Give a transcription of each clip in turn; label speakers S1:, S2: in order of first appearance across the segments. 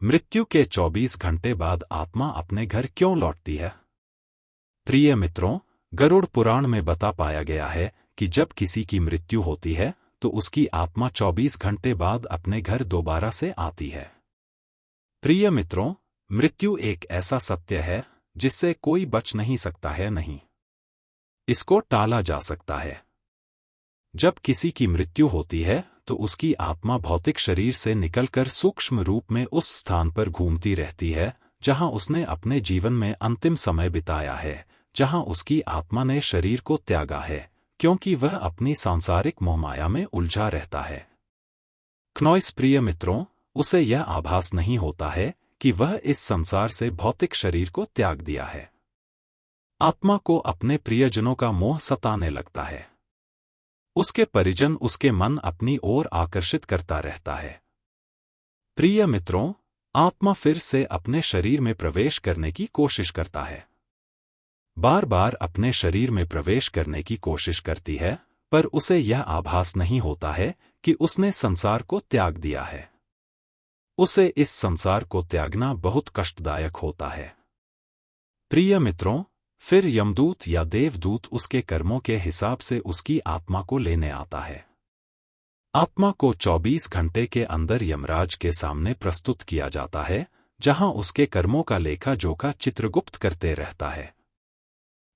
S1: मृत्यु के 24 घंटे बाद आत्मा अपने घर क्यों लौटती है? प्रिय मित्रों, गरुड़ पुराण में बता पाया गया है कि जब किसी की मृत्यु होती है तो उसकी आत्मा 24 घंटे बाद अपने घर दोबारा से आती है। प्रिय मित्रों, मृत्यु एक ऐसा सत्य है जिससे कोई बच नहीं सकता है, नहीं इसको टाला जा सकता है। जब किसी की मृत्यु होती है तो उसकी आत्मा भौतिक शरीर से निकलकर सूक्ष्म रूप में उस स्थान पर घूमती रहती है जहां उसने अपने जीवन में अंतिम समय बिताया है, जहां उसकी आत्मा ने शरीर को त्यागा है, क्योंकि वह अपनी सांसारिक मोहमाया में उलझा रहता है। क्नॉइस प्रिय मित्रों, उसे यह आभास नहीं होता है कि वह इस संसार से भौतिक शरीर को त्याग दिया है। आत्मा को अपने प्रियजनों का मोह सताने लगता है। उसके परिजन उसके मन अपनी ओर आकर्षित करता रहता है। प्रिय मित्रों, आत्मा फिर से अपने शरीर में प्रवेश करने की कोशिश करता है। बार बार अपने शरीर में प्रवेश करने की कोशिश करती है, पर उसे यह आभास नहीं होता है कि उसने संसार को त्याग दिया है। उसे इस संसार को त्यागना बहुत कष्टदायक होता है। प्रिय मित्रों, फिर यमदूत या देवदूत उसके कर्मों के हिसाब से उसकी आत्मा को लेने आता है। आत्मा को 24 घंटे के अंदर यमराज के सामने प्रस्तुत किया जाता है, जहां उसके कर्मों का लेखा जोखा चित्रगुप्त करते रहता है।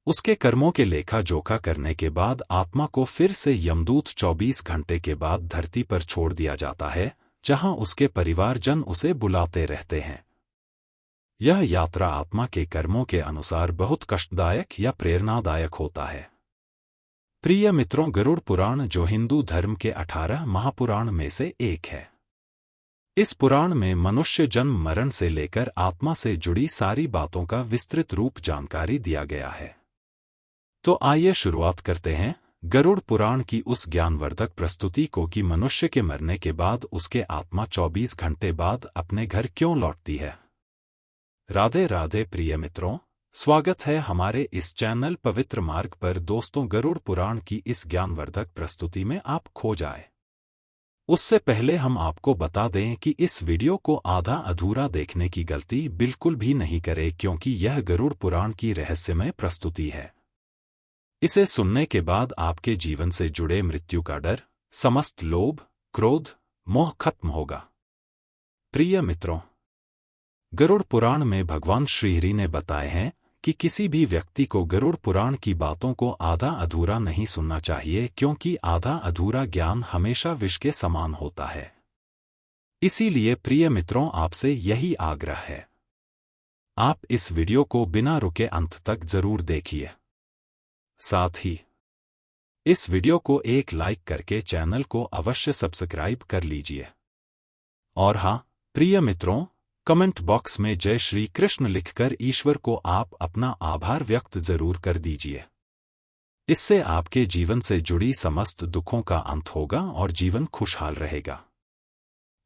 S1: उसके कर्मों के लेखा जोखा करने के बाद आत्मा को फिर से यमदूत 24 घंटे के बाद धरती पर छोड़ दिया जाता है, जहां उसके परिवारजन उसे बुलाते रहते हैं। यह यात्रा आत्मा के कर्मों के अनुसार बहुत कष्टदायक या प्रेरणादायक होता है। प्रिय मित्रों, गरुड़ पुराण जो हिंदू धर्म के 18 महापुराण में से एक है। इस पुराण में मनुष्य जन्म मरण से लेकर आत्मा से जुड़ी सारी बातों का विस्तृत रूप जानकारी दिया गया है। तो आइए शुरुआत करते हैं गरुड़ पुराण की उस ज्ञानवर्धक प्रस्तुति को कि मनुष्य के मरने के बाद उसके आत्मा 24 घंटे बाद अपने घर क्यों लौटती है। राधे राधे प्रिय मित्रों, स्वागत है हमारे इस चैनल पवित्र मार्ग पर। दोस्तों, गरुड़ पुराण की इस ज्ञानवर्धक प्रस्तुति में आप खो जाए उससे पहले हम आपको बता दें कि इस वीडियो को आधा अधूरा देखने की गलती बिल्कुल भी नहीं करें, क्योंकि यह गरुड़ पुराण की रहस्यमय प्रस्तुति है। इसे सुनने के बाद आपके जीवन से जुड़े मृत्यु का डर, समस्त लोभ, क्रोध, मोह खत्म होगा। प्रिय मित्रों, गरुड़ पुराण में भगवान श्रीहरि ने बताए हैं कि किसी भी व्यक्ति को गरुड़ पुराण की बातों को आधा अधूरा नहीं सुनना चाहिए, क्योंकि आधा अधूरा ज्ञान हमेशा विष के समान होता है। इसीलिए प्रिय मित्रों, आपसे यही आग्रह है, आप इस वीडियो को बिना रुके अंत तक जरूर देखिए। साथ ही इस वीडियो को एक लाइक करके चैनल को अवश्य सब्सक्राइब कर लीजिए। और हाँ प्रिय मित्रों, कमेंट बॉक्स में जय श्री कृष्ण लिखकर ईश्वर को आप अपना आभार व्यक्त जरूर कर दीजिए। इससे आपके जीवन से जुड़ी समस्त दुखों का अंत होगा और जीवन खुशहाल रहेगा।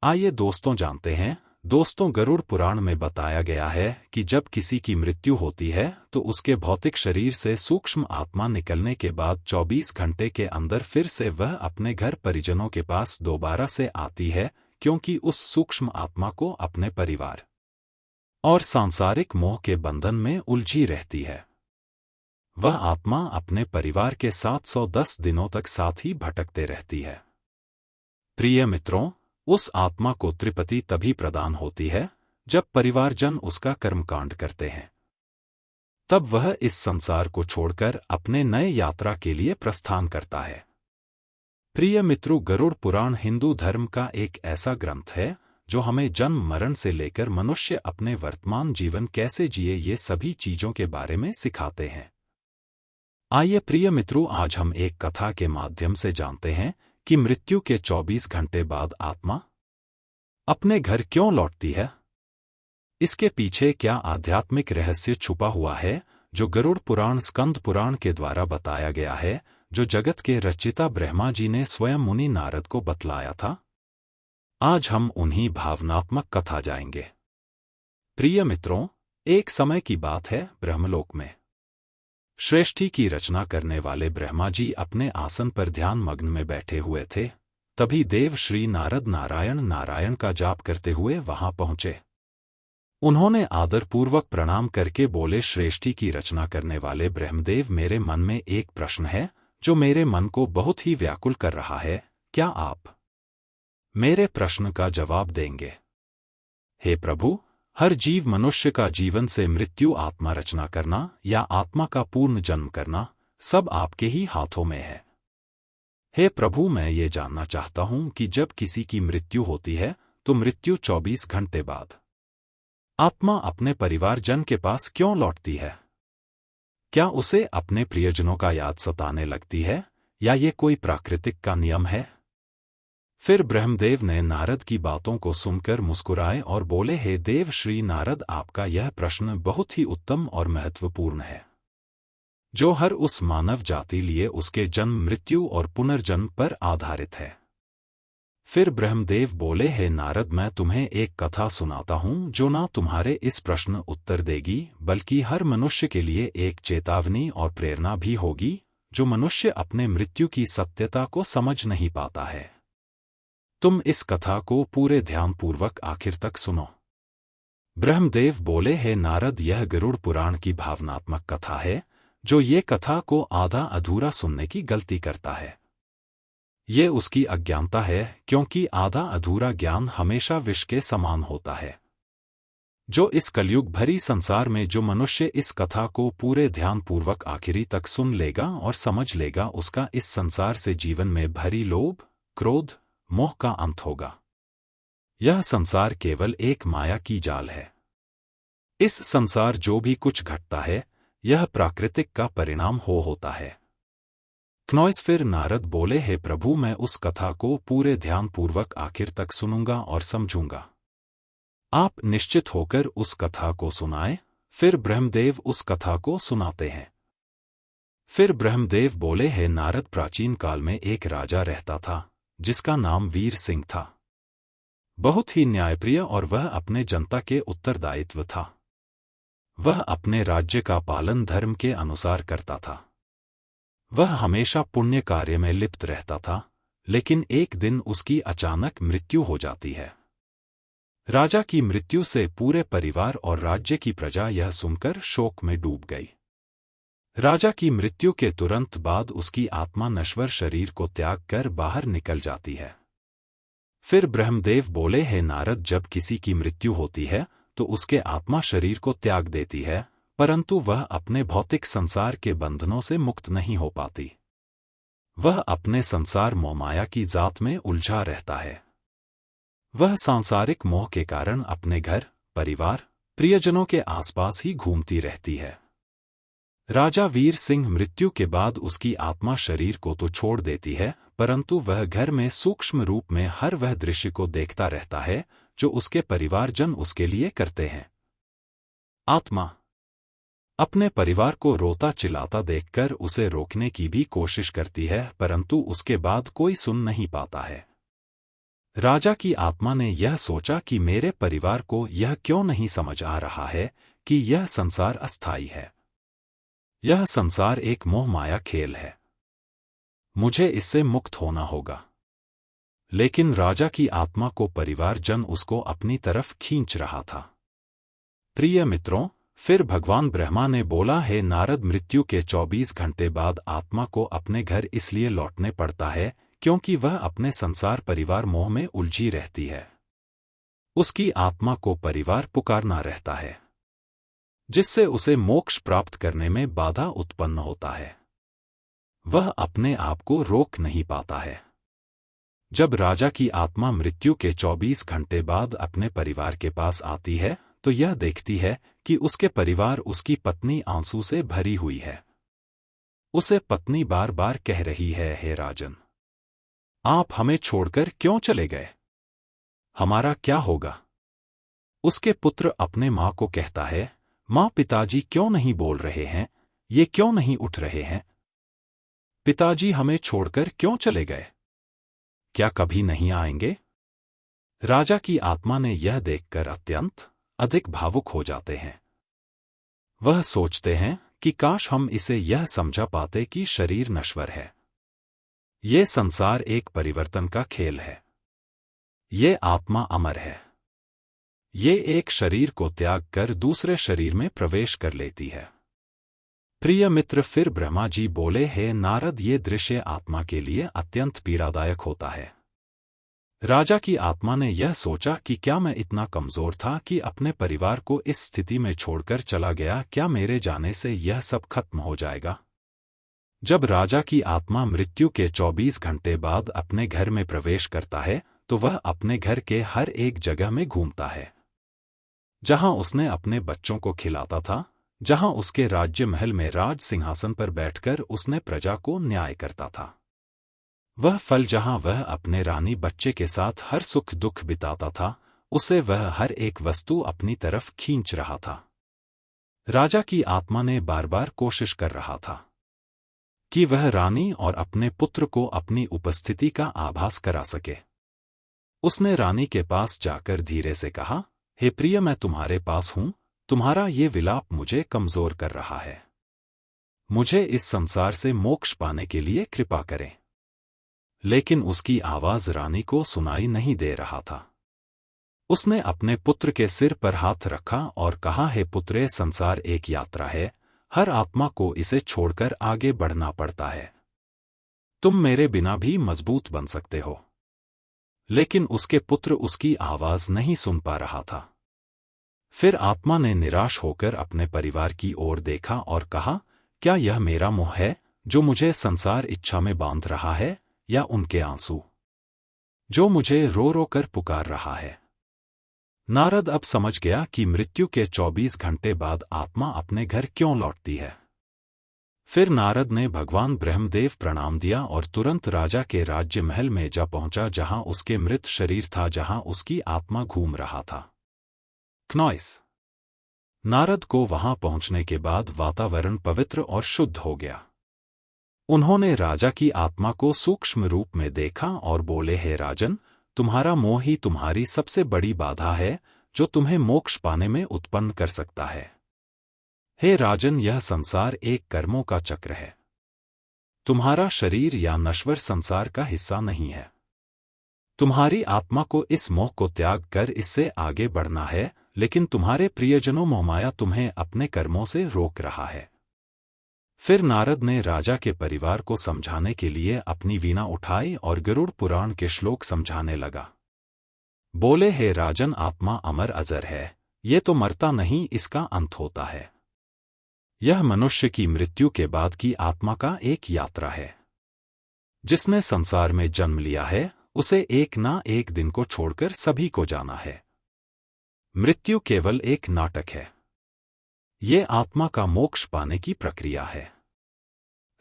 S1: आइए दोस्तों जानते हैं। दोस्तों, गरुड़ पुराण में बताया गया है कि जब किसी की मृत्यु होती है तो उसके भौतिक शरीर से सूक्ष्म आत्मा निकलने के बाद 24 घंटे के अंदर फिर से वह अपने घर परिजनों के पास दोबारा से आती है, क्योंकि उस सूक्ष्म आत्मा को अपने परिवार और सांसारिक मोह के बंधन में उलझी रहती है। वह आत्मा अपने परिवार के 710 दिनों तक साथ ही भटकते रहती है। प्रिय मित्रों, उस आत्मा को त्रिपति तभी प्रदान होती है जब परिवारजन उसका कर्मकांड करते हैं। तब वह इस संसार को छोड़कर अपने नए यात्रा के लिए प्रस्थान करता है। प्रिय मित्रों, गरुड़ पुराण हिंदू धर्म का एक ऐसा ग्रंथ है जो हमें जन्म मरण से लेकर मनुष्य अपने वर्तमान जीवन कैसे जिए ये सभी चीजों के बारे में सिखाते हैं। आइए प्रिय मित्रों, आज हम एक कथा के माध्यम से जानते हैं कि मृत्यु के 24 घंटे बाद आत्मा अपने घर क्यों लौटती है। इसके पीछे क्या आध्यात्मिक रहस्य छुपा हुआ है जो गरुड़ पुराण स्कंद पुराण के द्वारा बताया गया है, जो जगत के रचयिता ब्रह्मा जी ने स्वयं मुनि नारद को बतलाया था। आज हम उन्हीं भावनात्मक कथा जाएंगे। प्रिय मित्रों, एक समय की बात है, ब्रह्मलोक में सृष्टि की रचना करने वाले ब्रह्मा जी अपने आसन पर ध्यान मग्न में बैठे हुए थे। तभी देव श्री नारद नारायण नारायण का जाप करते हुए वहां पहुंचे। उन्होंने आदरपूर्वक प्रणाम करके बोले, श्रेष्ठी की रचना करने वाले ब्रह्मदेव, मेरे मन में एक प्रश्न है जो मेरे मन को बहुत ही व्याकुल कर रहा है। क्या आप मेरे प्रश्न का जवाब देंगे? हे प्रभु, हर जीव मनुष्य का जीवन से मृत्यु, आत्मा रचना करना या आत्मा का पूर्ण जन्म करना, सब आपके ही हाथों में है। हे प्रभु, मैं ये जानना चाहता हूं कि जब किसी की मृत्यु होती है तो मृत्यु 24 घंटे बाद आत्मा अपने परिवारजन के पास क्यों लौटती है? क्या उसे अपने प्रियजनों का याद सताने लगती है या ये कोई प्राकृतिक का नियम है? फिर ब्रह्मदेव ने नारद की बातों को सुनकर मुस्कुराए और बोले, हे देव श्री नारद, आपका यह प्रश्न बहुत ही उत्तम और महत्वपूर्ण है, जो हर उस मानव जाति लिए उसके जन्म, मृत्यु और पुनर्जन्म पर आधारित है। फिर ब्रह्मदेव बोले, हे नारद, मैं तुम्हें एक कथा सुनाता हूं जो ना तुम्हारे इस प्रश्न उत्तर देगी, बल्कि हर मनुष्य के लिए एक चेतावनी और प्रेरणा भी होगी, जो मनुष्य अपने मृत्यु की सत्यता को समझ नहीं पाता है। तुम इस कथा को पूरे ध्यानपूर्वक आखिर तक सुनो। ब्रह्मदेव बोले, हे नारद, यह गरुड़ पुराण की भावनात्मक कथा है, जो ये कथा को आधा अधूरा सुनने की गलती करता है। ये उसकी अज्ञानता है, क्योंकि आधा अधूरा ज्ञान हमेशा विष के समान होता है। जो इस कलयुग भरी संसार में जो मनुष्य इस कथा को पूरे ध्यानपूर्वक आखिरी तक सुन लेगा और समझ लेगा, उसका इस संसार से जीवन में भरी लोभ, क्रोध, मोह का अंत होगा। यह संसार केवल एक माया की जाल है। इस संसार जो भी कुछ घटता है, यह प्राकृतिक का परिणाम होता है। क्नॉइस फिर नारद बोले, हे प्रभु, मैं उस कथा को पूरे ध्यानपूर्वक आखिर तक सुनूंगा और समझूंगा। आप निश्चित होकर उस कथा को सुनाए। फिर ब्रह्मदेव उस कथा को सुनाते हैं। फिर ब्रह्मदेव बोले, हे नारद, प्राचीन काल में एक राजा रहता था जिसका नाम वीर सिंह था। बहुत ही न्यायप्रिय और वह अपने जनता के उत्तरदायित्व था। वह अपने राज्य का पालन धर्म के अनुसार करता था। वह हमेशा पुण्य कार्य में लिप्त रहता था, लेकिन एक दिन उसकी अचानक मृत्यु हो जाती है। राजा की मृत्यु से पूरे परिवार और राज्य की प्रजा यह सुनकर शोक में डूब गई। राजा की मृत्यु के तुरंत बाद उसकी आत्मा नश्वर शरीर को त्याग कर बाहर निकल जाती है। फिर ब्रह्मदेव बोले, हे नारद, जब किसी की मृत्यु होती है तो उसके आत्मा शरीर को त्याग देती है, परंतु वह अपने भौतिक संसार के बंधनों से मुक्त नहीं हो पाती। वह अपने संसार मोहमाया की जात में उलझा रहता है। वह सांसारिक मोह के कारण अपने घर, परिवार, प्रियजनों के आसपास ही घूमती रहती है। राजा वीर सिंह मृत्यु के बाद उसकी आत्मा शरीर को तो छोड़ देती है, परंतु वह घर में सूक्ष्म रूप में हर वह दृश्य को देखता रहता है जो उसके परिवारजन उसके लिए करते हैं। आत्मा अपने परिवार को रोता चिल्लाता देखकर उसे रोकने की भी कोशिश करती है, परंतु उसके बाद कोई सुन नहीं पाता है। राजा की आत्मा ने यह सोचा कि मेरे परिवार को यह क्यों नहीं समझ आ रहा है कि यह संसार अस्थायी है। यह संसार एक मोह माया खेल है। मुझे इससे मुक्त होना होगा। लेकिन राजा की आत्मा को परिवारजन उसको अपनी तरफ खींच रहा था। प्रिय मित्रों, फिर भगवान ब्रह्मा ने बोला, हे नारद, मृत्यु के 24 घंटे बाद आत्मा को अपने घर इसलिए लौटने पड़ता है क्योंकि वह अपने संसार परिवार मोह में उलझी रहती है। उसकी आत्मा को परिवार पुकारना रहता है, जिससे उसे मोक्ष प्राप्त करने में बाधा उत्पन्न होता है। वह अपने आप को रोक नहीं पाता है। जब राजा की आत्मा मृत्यु के 24 घंटे बाद अपने परिवार के पास आती है तो यह देखती है कि उसके परिवार उसकी पत्नी आंसू से भरी हुई है। उसे पत्नी बार बार कह रही है, हे राजन, आप हमें छोड़कर क्यों चले गए? हमारा क्या होगा? उसके पुत्र अपने माँ को कहता है, माँ, पिताजी क्यों नहीं बोल रहे हैं? ये क्यों नहीं उठ रहे हैं? पिताजी हमें छोड़कर क्यों चले गए? क्या कभी नहीं आएंगे? राजा की आत्मा ने यह देखकर अत्यंत अधिक भावुक हो जाते हैं। वह सोचते हैं कि काश हम इसे यह समझा पाते कि शरीर नश्वर है। ये संसार एक परिवर्तन का खेल है। ये आत्मा अमर है। ये एक शरीर को त्याग कर दूसरे शरीर में प्रवेश कर लेती है। प्रिय मित्र, फिर ब्रह्मा जी बोले, हे नारद, ये दृश्य आत्मा के लिए अत्यंत पीड़ादायक होता है। राजा की आत्मा ने यह सोचा कि क्या मैं इतना कमजोर था कि अपने परिवार को इस स्थिति में छोड़कर चला गया? क्या मेरे जाने से यह सब खत्म हो जाएगा? जब राजा की आत्मा मृत्यु के 24 घंटे बाद अपने घर में प्रवेश करता है तो वह अपने घर के हर एक जगह में घूमता है जहां उसने अपने बच्चों को खिलाता था, जहां उसके राज्य महल में राज सिंहासन पर बैठकर उसने प्रजा को न्याय करता था। वह फल जहां वह अपने रानी बच्चे के साथ हर सुख दुख बिताता था, उसे वह हर एक वस्तु अपनी तरफ खींच रहा था। राजा की आत्मा ने बार बार कोशिश कर रहा था कि वह रानी और अपने पुत्र को अपनी उपस्थिति का आभास करा सके। उसने रानी के पास जाकर धीरे से कहा, हे प्रिय, मैं तुम्हारे पास हूं, तुम्हारा ये विलाप मुझे कमजोर कर रहा है। मुझे इस संसार से मोक्ष पाने के लिए कृपा करें। लेकिन उसकी आवाज रानी को सुनाई नहीं दे रहा था। उसने अपने पुत्र के सिर पर हाथ रखा और कहा, हे पुत्रे, संसार एक यात्रा है, हर आत्मा को इसे छोड़कर आगे बढ़ना पड़ता है। तुम मेरे बिना भी मजबूत बन सकते हो। लेकिन उसके पुत्र उसकी आवाज नहीं सुन पा रहा था। फिर आत्मा ने निराश होकर अपने परिवार की ओर देखा और कहा, क्या यह मेरा मोह है जो मुझे संसार इच्छा में बांध रहा है, या उनके आंसू जो मुझे रो रो कर पुकार रहा है? नारद अब समझ गया कि मृत्यु के 24 घंटे बाद आत्मा अपने घर क्यों लौटती है। फिर नारद ने भगवान ब्रह्मदेव प्रणाम दिया और तुरंत राजा के राज्य महल में जा पहुंचा, जहां उसके मृत शरीर था, जहां उसकी आत्मा घूम रहा था। क्नॉइस। नारद को वहां पहुंचने के बाद वातावरण पवित्र और शुद्ध हो गया। उन्होंने राजा की आत्मा को सूक्ष्म रूप में देखा और बोले, हे राजन, तुम्हारा मोह ही तुम्हारी सबसे बड़ी बाधा है जो तुम्हें मोक्ष पाने में उत्पन्न कर सकता है। हे राजन, यह संसार एक कर्मों का चक्र है। तुम्हारा शरीर या नश्वर संसार का हिस्सा नहीं है। तुम्हारी आत्मा को इस मोह को त्याग कर इससे आगे बढ़ना है, लेकिन तुम्हारे प्रियजनों मोहमाया तुम्हें अपने कर्मों से रोक रहा है। फिर नारद ने राजा के परिवार को समझाने के लिए अपनी वीणा उठाई और गरुड़ पुराण के श्लोक समझाने लगा। बोले, हे राजन, आत्मा अमर अजर है, ये तो मरता नहीं, इसका अंत होता है। यह मनुष्य की मृत्यु के बाद की आत्मा का एक यात्रा है। जिसने संसार में जन्म लिया है उसे एक ना एक दिन को छोड़कर सभी को जाना है। मृत्यु केवल एक नाटक है। ये आत्मा का मोक्ष पाने की प्रक्रिया है।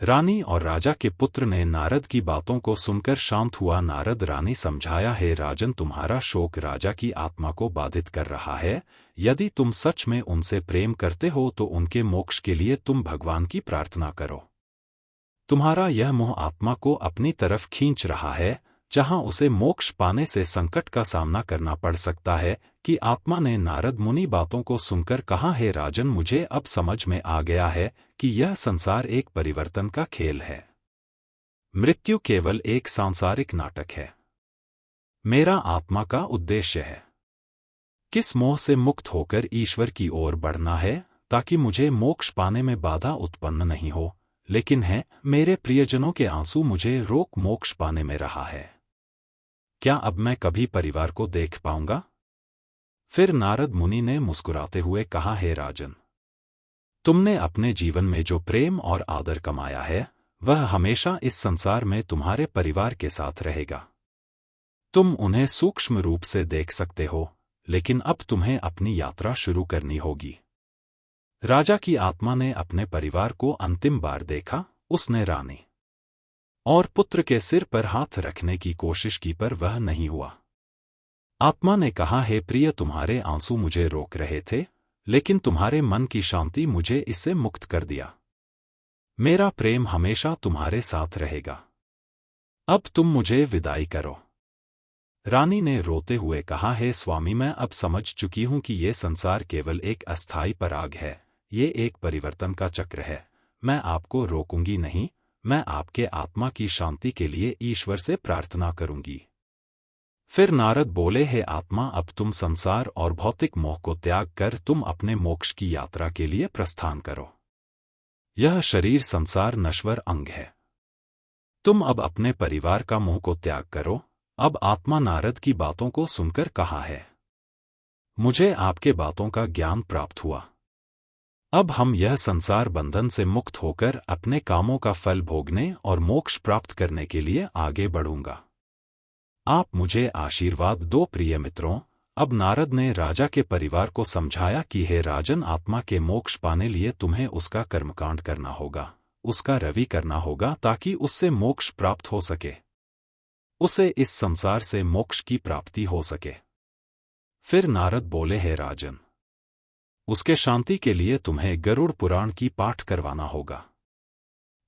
S1: रानी और राजा के पुत्र ने नारद की बातों को सुनकर शांत हुआ। नारद रानी समझाया, हे राजन, तुम्हारा शोक राजा की आत्मा को बाधित कर रहा है। यदि तुम सच में उनसे प्रेम करते हो तो उनके मोक्ष के लिए तुम भगवान की प्रार्थना करो। तुम्हारा यह मोह आत्मा को अपनी तरफ खींच रहा है, जहां उसे मोक्ष पाने से संकट का सामना करना पड़ सकता है। कि आत्मा ने नारद मुनि बातों को सुनकर कहा, हे राजन, मुझे अब समझ में आ गया है कि यह संसार एक परिवर्तन का खेल है। मृत्यु केवल एक सांसारिक नाटक है। मेरा आत्मा का उद्देश्य है किस मोह से मुक्त होकर ईश्वर की ओर बढ़ना है, ताकि मुझे मोक्ष पाने में बाधा उत्पन्न नहीं हो, लेकिन है मेरे प्रियजनों के आंसू मुझे रोक मोक्ष पाने में रहा है। क्या अब मैं कभी परिवार को देख पाऊंगा? फिर नारद मुनि ने मुस्कुराते हुए कहा, हे राजन, तुमने अपने जीवन में जो प्रेम और आदर कमाया है वह हमेशा इस संसार में तुम्हारे परिवार के साथ रहेगा। तुम उन्हें सूक्ष्म रूप से देख सकते हो, लेकिन अब तुम्हें अपनी यात्रा शुरू करनी होगी। राजा की आत्मा ने अपने परिवार को अंतिम बार देखा। उसने रानी और पुत्र के सिर पर हाथ रखने की कोशिश की, पर वह नहीं हुआ। आत्मा ने कहा, हे प्रिय, तुम्हारे आंसू मुझे रोक रहे थे, लेकिन तुम्हारे मन की शांति मुझे इससे मुक्त कर दिया। मेरा प्रेम हमेशा तुम्हारे साथ रहेगा। अब तुम मुझे विदाई करो। रानी ने रोते हुए कहा, हे स्वामी, मैं अब समझ चुकी हूं कि ये संसार केवल एक अस्थायी पराग है। ये एक परिवर्तन का चक्र है। मैं आपको रोकूंगी नहीं। मैं आपके आत्मा की शांति के लिए ईश्वर से प्रार्थना करूंगी। फिर नारद बोले, हे आत्मा, अब तुम संसार और भौतिक मोह को त्याग कर तुम अपने मोक्ष की यात्रा के लिए प्रस्थान करो। यह शरीर संसार नश्वर अंग है। तुम अब अपने परिवार का मोह को त्याग करो। अब आत्मा नारद की बातों को सुनकर कहा है, मुझे आपके बातों का ज्ञान प्राप्त हुआ। अब हम यह संसार बंधन से मुक्त होकर अपने कामों का फल भोगने और मोक्ष प्राप्त करने के लिए आगे बढ़ूंगा। आप मुझे आशीर्वाद दो प्रिय मित्रों। अब नारद ने राजा के परिवार को समझाया कि हे राजन, आत्मा के मोक्ष पाने लिए तुम्हें उसका कर्मकांड करना होगा, उसका रवि करना होगा ताकि उससे मोक्ष प्राप्त हो सके, उसे इस संसार से मोक्ष की प्राप्ति हो सके। फिर नारद बोले, हे राजन, उसके शांति के लिए तुम्हें गरुड़ पुराण की पाठ करवाना होगा,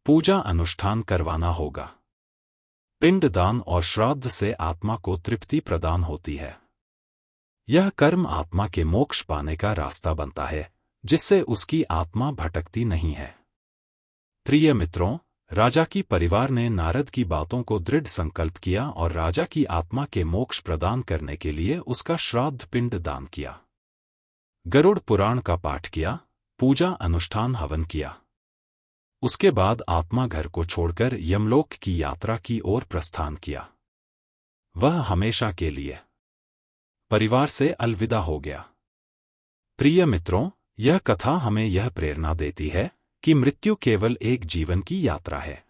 S1: पूजा अनुष्ठान करवाना होगा। पिंडदान और श्राद्ध से आत्मा को तृप्ति प्रदान होती है। यह कर्म आत्मा के मोक्ष पाने का रास्ता बनता है, जिससे उसकी आत्मा भटकती नहीं है। प्रिय मित्रों, राजा की परिवार ने नारद की बातों को दृढ़ संकल्प किया और राजा की आत्मा के मोक्ष प्रदान करने के लिए उसका श्राद्ध पिंड दान किया, गरुड़ पुराण का पाठ किया, पूजा अनुष्ठान हवन किया। उसके बाद आत्मा घर को छोड़कर यमलोक की यात्रा की ओर प्रस्थान किया। वह हमेशा के लिए परिवार से अलविदा हो गया। प्रिय मित्रों, यह कथा हमें यह प्रेरणा देती है कि मृत्यु केवल एक जीवन की यात्रा है।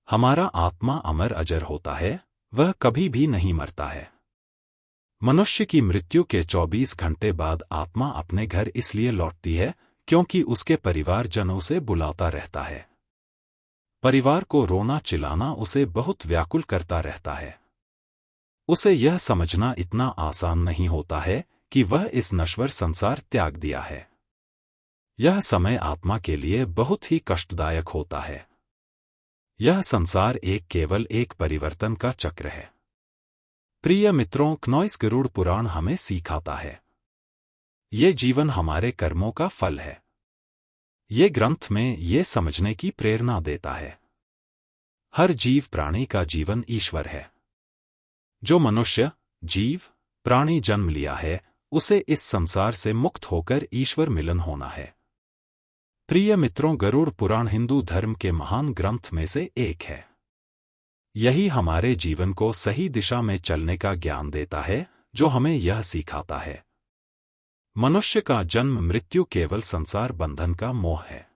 S1: हमारा आत्मा अमर अजर होता है, वह कभी भी नहीं मरता है। मनुष्य की मृत्यु के 24 घंटे बाद आत्मा अपने घर इसलिए लौटती है क्योंकि उसके परिवारजनों से बुलाता रहता है। परिवार को रोना चिल्लाना उसे बहुत व्याकुल करता रहता है। उसे यह समझना इतना आसान नहीं होता है कि वह इस नश्वर संसार त्याग दिया है। यह समय आत्मा के लिए बहुत ही कष्टदायक होता है। यह संसार केवल एक परिवर्तन का चक्र है। प्रिय मित्रों, क्नॉइस गरुड़ पुराण हमें सिखाता है, ये जीवन हमारे कर्मों का फल है। ये ग्रंथ में ये समझने की प्रेरणा देता है, हर जीव प्राणी का जीवन ईश्वर है। जो मनुष्य, जीव, प्राणी जन्म लिया है, उसे इस संसार से मुक्त होकर ईश्वर मिलन होना है। प्रिय मित्रों, गरुड़ पुराण हिंदू धर्म के महान ग्रंथ में से एक है। यही हमारे जीवन को सही दिशा में चलने का ज्ञान देता है, जो हमें यह सिखाता है, मनुष्य का जन्म मृत्यु केवल संसार बंधन का मोह है।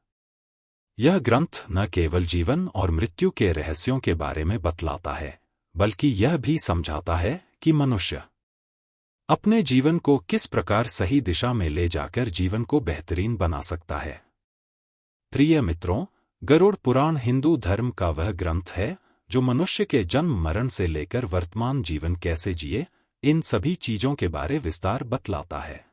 S1: यह ग्रंथ न केवल जीवन और मृत्यु के रहस्यों के बारे में बतलाता है, बल्कि यह भी समझाता है कि मनुष्य अपने जीवन को किस प्रकार सही दिशा में ले जाकर जीवन को बेहतरीन बना सकता है। प्रिय मित्रों, गरुड़ पुराण हिंदू धर्म का वह ग्रंथ है जो मनुष्य के जन्म मरण से लेकर वर्तमान जीवन कैसे जिए, इन सभी चीजों के बारे विस्तार बतलाता है।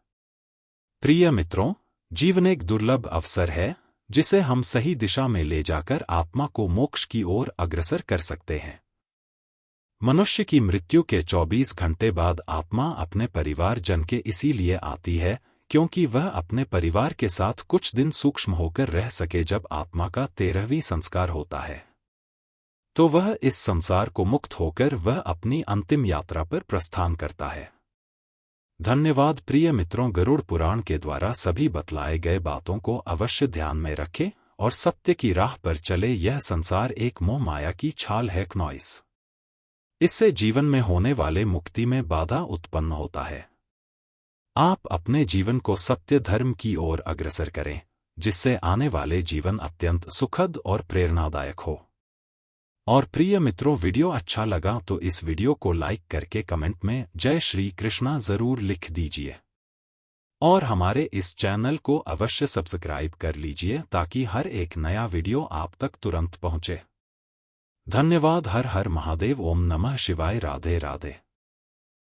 S1: प्रिय मित्रों, जीवन एक दुर्लभ अवसर है जिसे हम सही दिशा में ले जाकर आत्मा को मोक्ष की ओर अग्रसर कर सकते हैं। मनुष्य की मृत्यु के 24 घंटे बाद आत्मा अपने परिवार जन के इसीलिए आती है क्योंकि वह अपने परिवार के साथ कुछ दिन सूक्ष्म होकर रह सके। जब आत्मा का 13वीं संस्कार होता है तो वह इस संसार को मुक्त होकर वह अपनी अंतिम यात्रा पर प्रस्थान करता है। धन्यवाद प्रिय मित्रों, गरुड़ पुराण के द्वारा सभी बतलाए गए बातों को अवश्य ध्यान में रखें और सत्य की राह पर चले। यह संसार एक मोह माया की छाल है क्नॉइस। इससे जीवन में होने वाले मुक्ति में बाधा उत्पन्न होता है। आप अपने जीवन को सत्य धर्म की ओर अग्रसर करें, जिससे आने वाले जीवन अत्यंत सुखद और प्रेरणादायक हो। और प्रिय मित्रों, वीडियो अच्छा लगा तो इस वीडियो को लाइक करके कमेंट में जय श्री कृष्णा जरूर लिख दीजिए और हमारे इस चैनल को अवश्य सब्सक्राइब कर लीजिए ताकि हर एक नया वीडियो आप तक तुरंत पहुंचे। धन्यवाद। हर हर महादेव। ओम नमः शिवाय। राधे राधे।